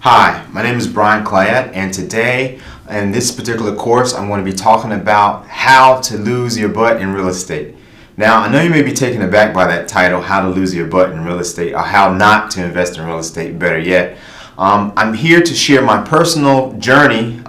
Hi, my name is Brian Clayette, and today in this particular course I'm going to be talking about how to lose your butt in real estate. Now, I know you may be taken aback by that title, how to lose your butt in real estate, or how not to invest in real estate, better yet. I'm here to share my personal journey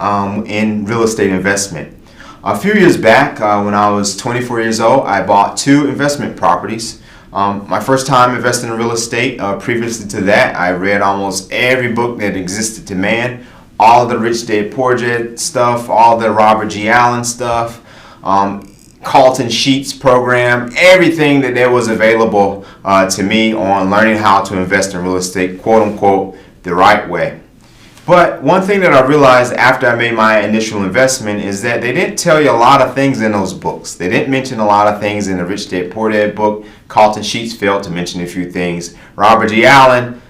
in real estate investment. A few years back, when I was 24 years old, I bought 2 investment properties. My first time investing in real estate, previously to that, I read almost every book that existed to man, all the Rich Dad Poor Dad stuff, all the Robert G. Allen stuff, Carlton Sheets program, everything that there was available to me on learning how to invest in real estate, quote unquote, the right way. But one thing that I realized after I made my initial investment is that they didn't tell you a lot of things in those books. They didn't mention a lot of things in the Rich Dad Poor Dad book. Carlton Sheets failed to mention a few things. Robert G. Allen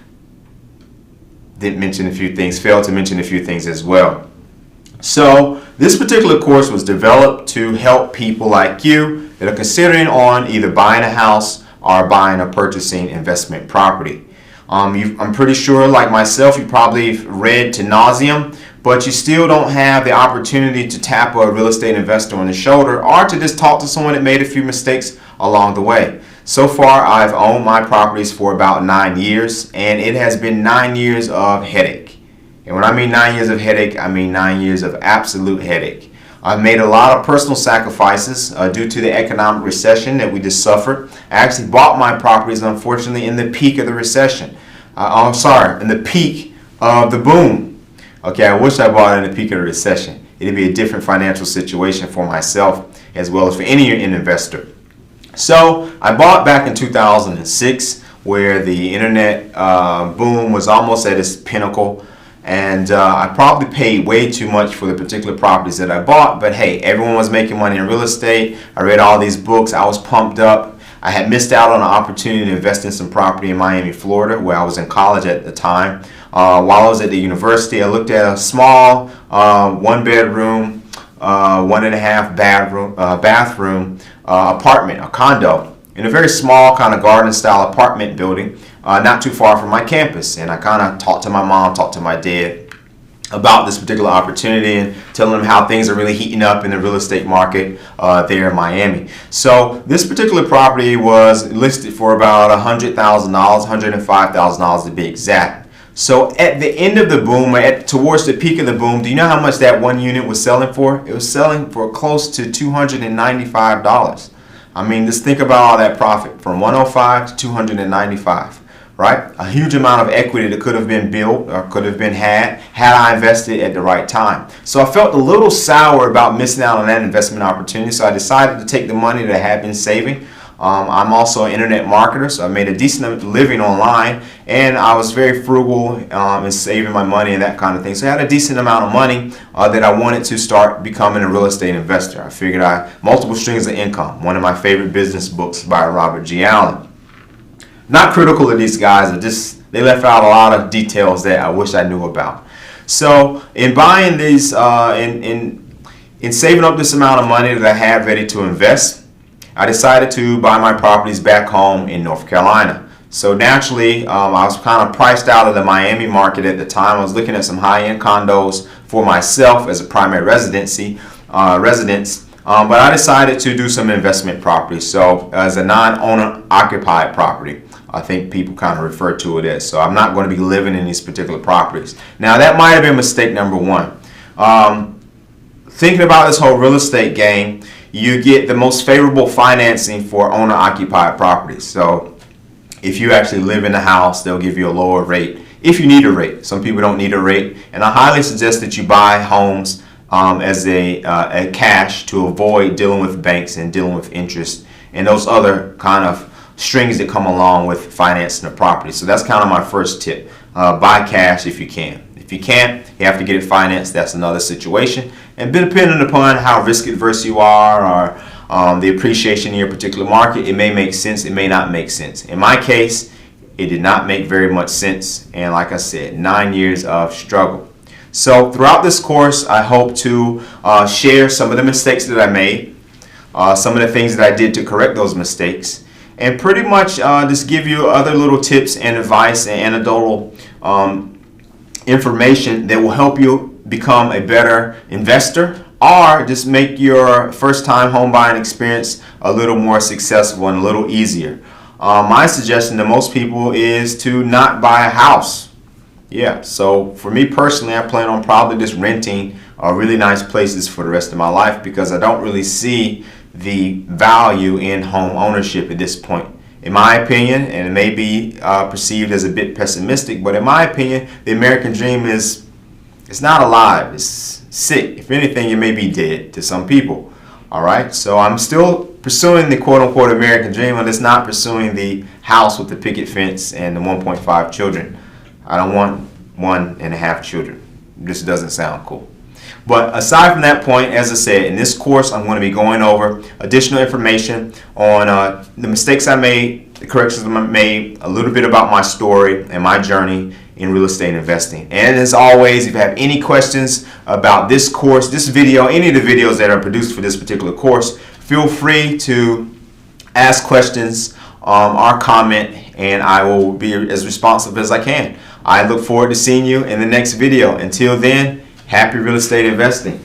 didn't mention a few things, failed to mention a few things as well. So this particular course was developed to help people like you that are considering on either buying a house or buying or purchasing investment property. I'm pretty sure, like myself, you probably read to nauseam, but you still don't have the opportunity to tap a real estate investor on the shoulder or to just talk to someone that made a few mistakes along the way. So far, I've owned my properties for about 9 years, and it has been 9 years of headache. And when I mean 9 years of headache, I mean 9 years of absolute headache. I've made a lot of personal sacrifices due to the economic recession that we just suffered. I actually bought my properties, unfortunately, in the peak of the recession. In the peak of the boom. Okay, I wish I bought it in the peak of the recession. It'd be a different financial situation for myself as well as for any investor. So I bought back in 2006, where the internet boom was almost at its pinnacle. And I probably paid way too much for the particular properties that I bought. But hey, everyone was making money in real estate. I read all these books. I was pumped up. I had missed out on an opportunity to invest in some property in Miami, Florida, where I was in college at the time. While I was at the university, I looked at a small 1-bedroom, 1.5 bathroom apartment, a condo, in a very small kind of garden-style apartment building, not too far from my campus. And I kind of talked to my mom, talked to my dad about this particular opportunity and telling them how things are really heating up in the real estate market there in Miami. So this particular property was listed for about $100,000, $105,000 to be exact. So at the end of the boom, towards the peak of the boom, do you know how much that one unit was selling for? It was selling for close to $295. I mean, just think about all that profit, from 105 to 295, right? A huge amount of equity that could have been built or could have been had I invested at the right time. So I felt a little sour about missing out on that investment opportunity, so I decided to take the money that I had been saving. I'm also an internet marketer, so I made a decent living online, and I was very frugal in saving my money and that kind of thing. So I had a decent amount of money that I wanted to start becoming a real estate investor. I figured multiple streams of income, one of my favorite business books by Robert G. Allen. Not critical of these guys, they left out a lot of details that I wish I knew about. So in buying these, in saving up this amount of money that I had ready to invest, I decided to buy my properties back home in North Carolina. So naturally, I was kind of priced out of the Miami market at the time. I was looking at some high-end condos for myself as a primary residence. But I decided to do some investment properties. So as a non-owner occupied property, I think people kind of refer to it as. So I'm not going to be living in these particular properties. Now that might have been mistake number one. Thinking about this whole real estate game, you get the most favorable financing for owner-occupied properties. So if you actually live in the house, they'll give you a lower rate if you need a rate. Some people don't need a rate, and I highly suggest that you buy homes as a cash to avoid dealing with banks and dealing with interest and those other kind of strings that come along with financing a property. So that's kind of my first tip. Buy cash if you can. If you can't, you have to get it financed. That's another situation. And depending upon how risk adverse you are or the appreciation in your particular market, it may make sense, it may not make sense. In my case, it did not make very much sense. And like I said, 9 years of struggle. So throughout this course, I hope to share some of the mistakes that I made, some of the things that I did to correct those mistakes, and pretty much just give you other little tips and advice and anecdotal information that will help you become a better investor, or just make your first time home buying experience a little more successful and a little easier. My suggestion to most people is to not buy a house. Yeah, so for me personally, I plan on probably just renting really nice places for the rest of my life, because I don't really see the value in home ownership at this point. In my opinion, and it may be perceived as a bit pessimistic, but in my opinion, the American dream it's not alive. It's sick. If anything, it may be dead to some people. All right, so I'm still pursuing the quote-unquote American dream, and it's not pursuing the house with the picket fence and the 1.5 children. I don't want 1.5 children. This doesn't sound cool. But aside from that point, as I said, in this course, I'm going to be going over additional information on the mistakes I made, the corrections I made, a little bit about my story and my journey in real estate investing. And as always, if you have any questions about this course, this video, any of the videos that are produced for this particular course, feel free to ask questions or comment, and I will be as responsive as I can. I look forward to seeing you in the next video. Until then, happy real estate investing.